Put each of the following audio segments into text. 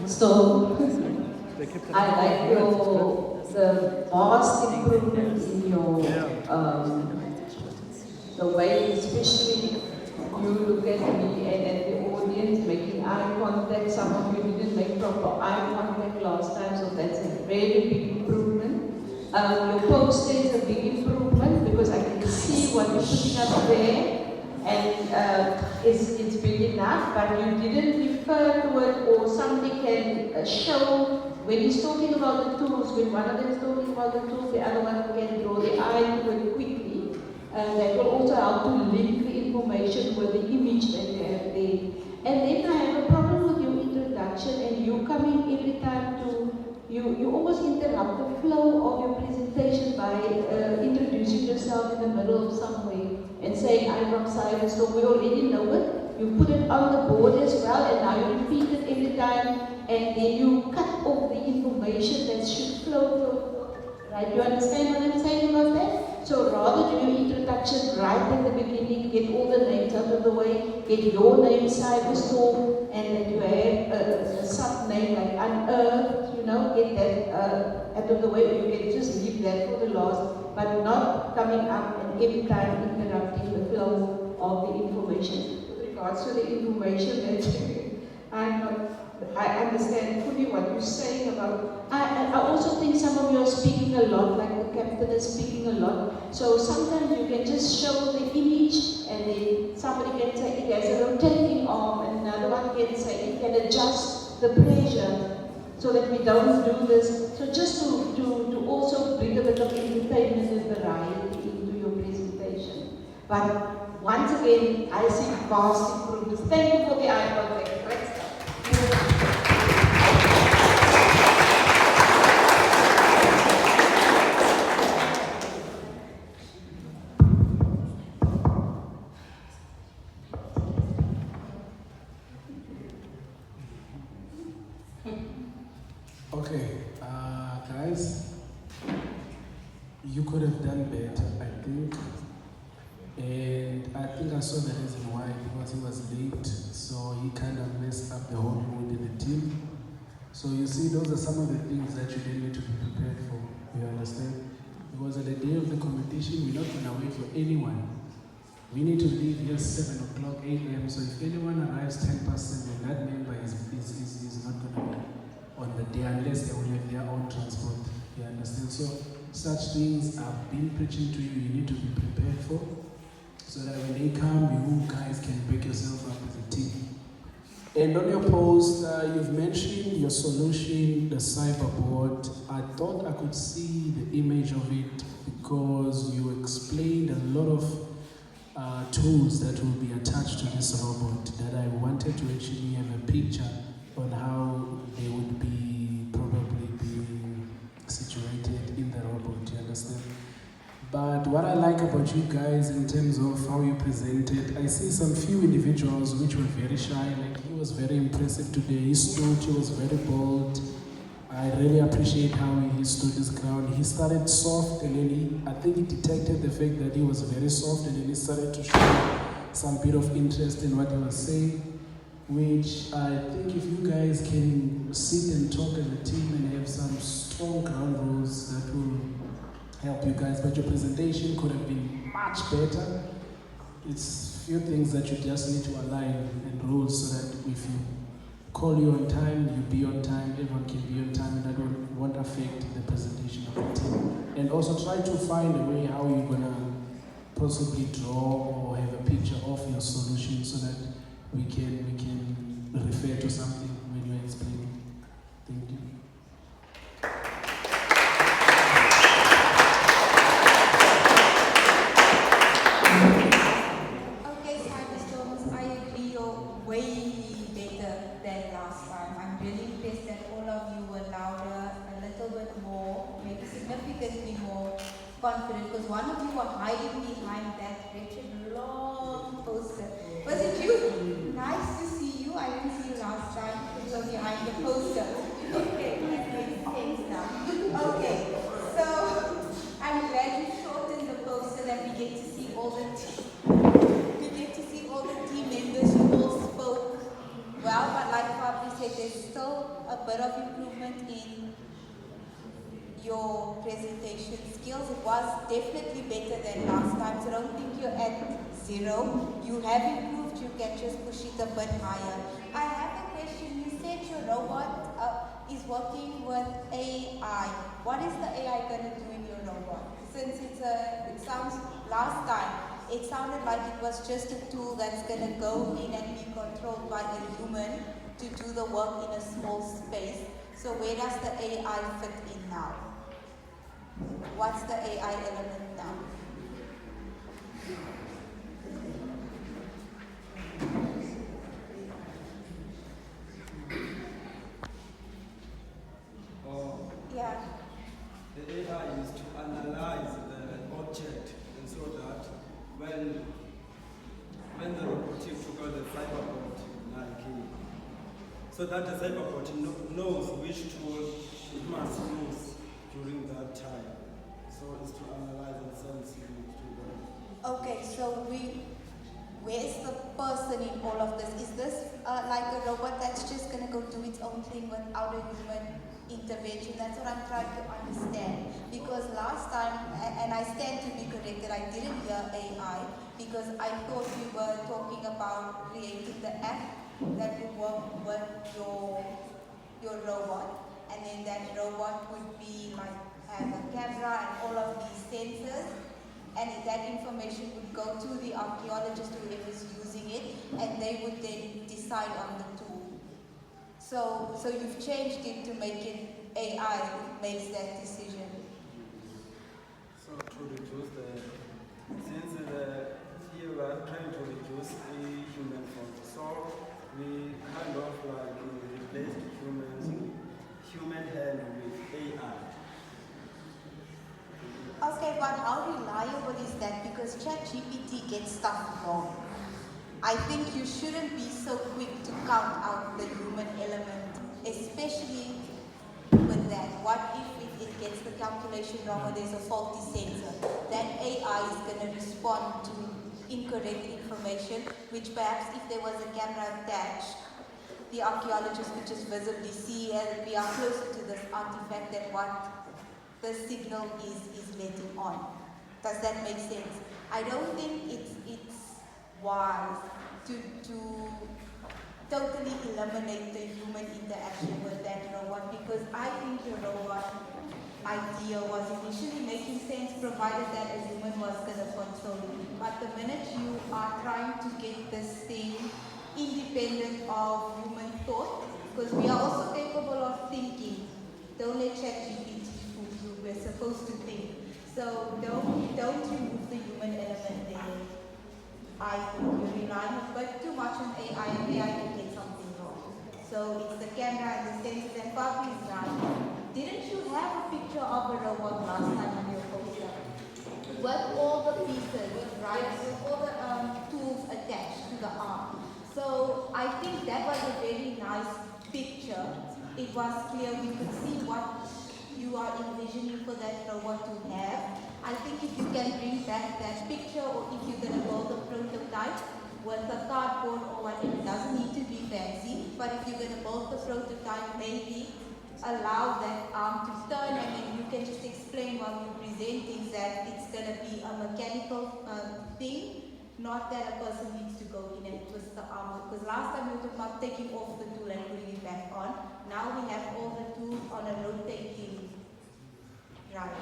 So I like the vast improvement in your the way, especially you look at me and at the audience making eye contact. Some of you didn't make proper eye contact last time, so that's a very big improvement. Your poster is a big improvement because I can see what you're putting up there. And it's big enough, but you didn't refer to it, or somebody can show when he's talking about the tools, when one of them is talking about the tools, the other one can draw the eye to it quickly. That will also help to link the information with the image that you have there. And then I have a problem with your introduction and you coming every time to, you almost interrupt the flow of your presentation by introducing yourself in the middle of somewhere and saying, I'm from Cyberstorm. We already know it. You put it on the board as well, and now you repeat it every time, and then you cut off the information that should flow. Right? You understand what I'm saying about that? So rather do your introduction right at the beginning, get all the names out of the way, get your name Cyberstorm, and then you have a sub-name like Unearthed, you know, get that out of the way, or you can just leave that for the last, but not coming up and every time interrupting the flow of the information. With regards to the information that I understand fully what you're saying about. I also think some of you are speaking a lot, like the captain is speaking a lot. So sometimes you can just show the image, and then somebody can say it has a rotating arm, and another one can say it can adjust the pressure, so that we don't do this. So just to also bring a bit of entertainment and variety into your presentation. But once again, I see vast improvements. Thank you for the eye contact. Great stuff. Okay, guys, you could have done better, I think. And I think I saw the reason why, because he was late, so he kind of messed up the whole mood in the team. So you see, those are some of the things that you didn't need to be prepared for, you understand? Because at the day of the competition, we're not going to wait for anyone. We need to leave here 7 o'clock, 8 a.m. So if anyone arrives 10 past 7, that member is not going to be on the day unless they will have their own transport. You understand? So such things I've been preaching to you, you need to be prepared for, so that when they come, you guys can break yourself up as a team. And on your post, you've mentioned your solution, the cyberboard. I thought I could see the image of it because you explained a lot of tools that will be attached to this robot, that I wanted to actually have a picture on how they would be probably being situated in the robot, you understand? But what I like about you guys in terms of how you presented, I see some few individuals which were very shy. Like, he was very impressive today. He stood, he was very bold. I really appreciate how he stood his ground. He started soft, and then I think he detected the fact that he was very soft, and then he started to show some bit of interest in what he was saying, which I think if you guys can sit and talk as a team and have some strong ground rules, that will help you guys. But your presentation could have been much better. It's a few things that you just need to align and rules, so that if you call you on time, you be on time, everyone can be on time, and that won't affect the presentation of the team. And also try to find a way how you're gonna possibly draw or have a picture of your solution, so that we can refer to something when you're explaining. Thank you. Okay, Cyberstorms, I agree you're way better than last time. I'm really impressed that all of you were louder, a little bit more, maybe significantly more confident, because one of you were hiding behind that wretched long poster. Was it you? Nice to see you. I didn't see you last time because you were behind the poster. Okay, that makes sense now. Okay, so I'm glad you shortened the poster that we get to see all the team members who all spoke well, but like Fabri said, said, there's still a bit of improvement in your presentation skills. It was definitely better than last time, so don't think you're at zero. You have improved, you can just push it a bit higher. I have a question. You said your robot is working with AI. What is the AI going to do in your robot? Since it sounds, last time, it sounded like it was just a tool that's going to go in and be controlled by a human to do the work in a small space. So where does the AI fit in now? What's the AI element now? Yeah. The AI is to analyze the object, and so that when the robotic to go the cyberbot, so that the cyberbot knows which tool it must use during that time. So it's to analyze and sense it to the. Okay, so where's the person in all of this? Is this like a robot that's just going to go do its own thing without a human intervention? That's what I'm trying to understand. Because last time, and I stand to be corrected, I didn't hear AI because I thought we were talking about creating the app that would work with your robot, and then that robot would be like have a camera and all of these sensors, and that information would go to the archaeologist, whoever's using it, and they would then decide on the tool. So you've changed it to make it AI makes that decision. So to reduce since here we are trying to reduce the human factor, so we kind of like replace human hand with AI. Okay, but how reliable is that? Because ChatGPT gets stuff wrong. I think you shouldn't be so quick to count out the human element, especially with that. What if it gets the calculation wrong or there's a faulty sensor? That AI is going to respond to incorrect information, which perhaps if there was a camera attached, the archaeologist could just visibly see, and we are closer to this artifact than what the signal is letting on. Does that make sense? I don't think it's wise to totally eliminate the human interaction with that robot, because I think your robot idea was initially making sense provided that a human was going to control it. But the minute you are trying to get this thing independent of human thought, because we are also capable of thinking. Don't let ChatGPT fool you. We're supposed to think. So don't remove the human element there. I think you're relying a bit too much on AI, and AI can get something wrong. So it's the camera and the sensors, and Papi is right. Didn't you have a picture of a robot last time on your poster? With all the pieces, right? With all the tools attached to the arm. So I think that was a very nice picture. It was clear, we could see what you are envisioning for that robot to have. I think if you can bring back that picture, or if you're going to build a prototype with a cardboard or whatever, it doesn't need to be fancy, but if you're going to build the prototype, maybe allow that arm to turn, and then you can just explain while you're presenting that it's going to be a mechanical thing, not that a person needs to go in and twist the arm. Because last time we were talking about taking off the tool and putting it back on. Now we have all the tools on a rotating right.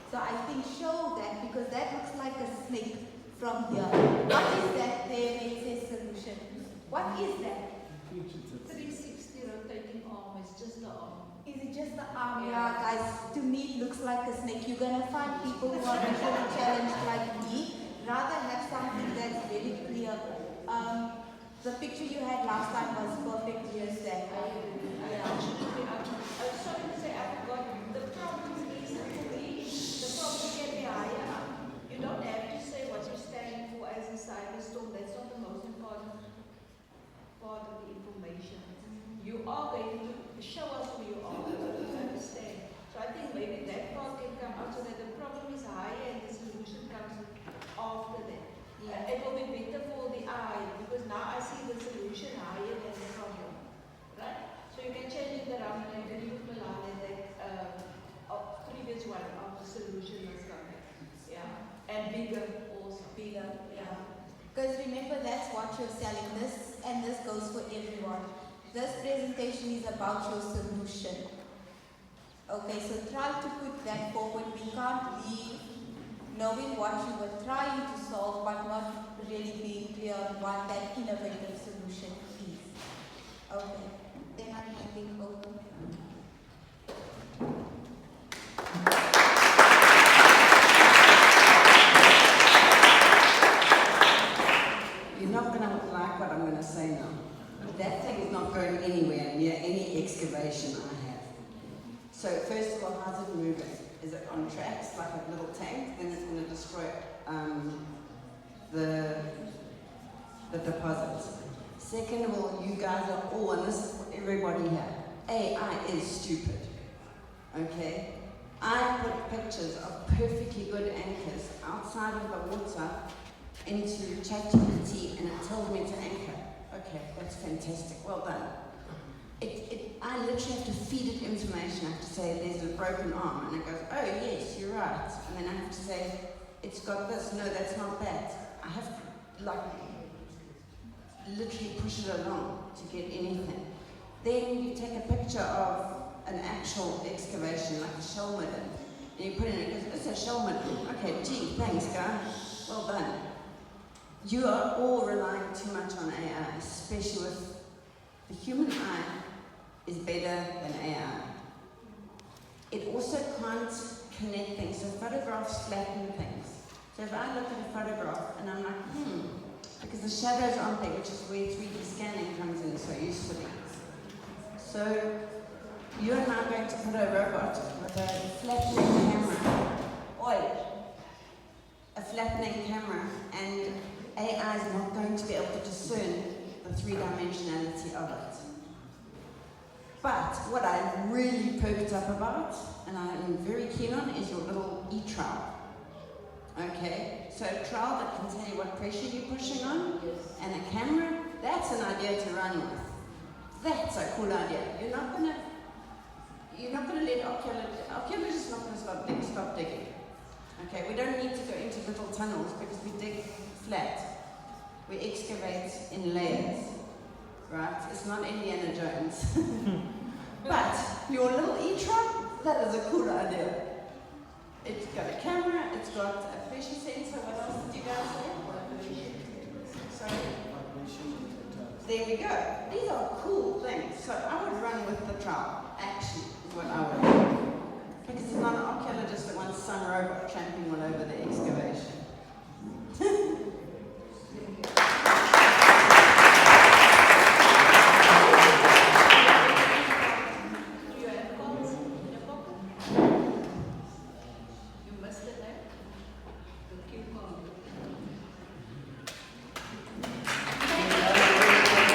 So I think show that, because that looks like a snake from here. What is that there? It says solution. What is that? 360 rotating arm is just the arm. Is it just the arm? Yeah, guys, to me it looks like a snake. You're going to find people who are visually challenged like me. Rather have something that's very clear. The picture you had last time was perfect, just that. Sorry to say, I forgot. The problem is the problem can be higher. You don't have to say what you're standing for as a Cyberstorm. That's not the most important part of the information. You are going to show us who you are. You understand. So I think maybe that part can come out so that the problem is higher and the solution comes after that. It will be better for the eye, because now I see the solution higher what you're selling. This, and this goes for everyone. This presentation is about your solution. Okay, so try to put that forward. We can't leave knowing what you were trying to solve, but not really being clear on what that innovative solution is. Okay, then I'm handing over. You're not going to like what I'm going to say now. That thing is not going anywhere near any excavation I have. So first of all, how's it moving? Is it on tracks like a little tank? Then it's going to destroy the deposits. Second of all, you guys are all, and this is for everybody here, AI is stupid. Okay? I put pictures of perfectly good anchors outside of the water into ChatGPT and it tells me to anchor. Okay, that's fantastic, well done. I literally have to feed it information. I have to say there's a broken arm and it goes, oh yes, you're right. And then I have to say, it's got this, no that's not that. I have to like literally push it along to get anything. Then you take a picture of an actual excavation, like a shell midden, and you put it in it, it goes, it's a shell midden. Okay, gee, thanks guy, well done. You are all relying too much on AI, especially with the human eye is better than AI. It also can't connect things, so photographs flatten things. So if I look at a photograph and I'm like, because the shadows aren't there, which is where 3D scanning comes in so usefully. So you are now going to put a robot with a flattening camera, a flattening camera, and AI is not going to be able to discern the three-dimensionality of it. But what I'm really perked up about, and I'm very keen on, is your little e-trowel. Okay, so a trowel that can tell you what pressure you're pushing on, and a camera, that's an idea to run with. That's a cool idea. You're not gonna let archaeologists is not gonna stop digging. Okay, we don't need to go into little tunnels because we dig flat. We excavate in layers, right? It's not Indiana Jones. But your little e-trowel, that is a cool idea. It's got a camera, it's got a pressure sensor. What else did you guys say? Sorry. There we go. These are cool.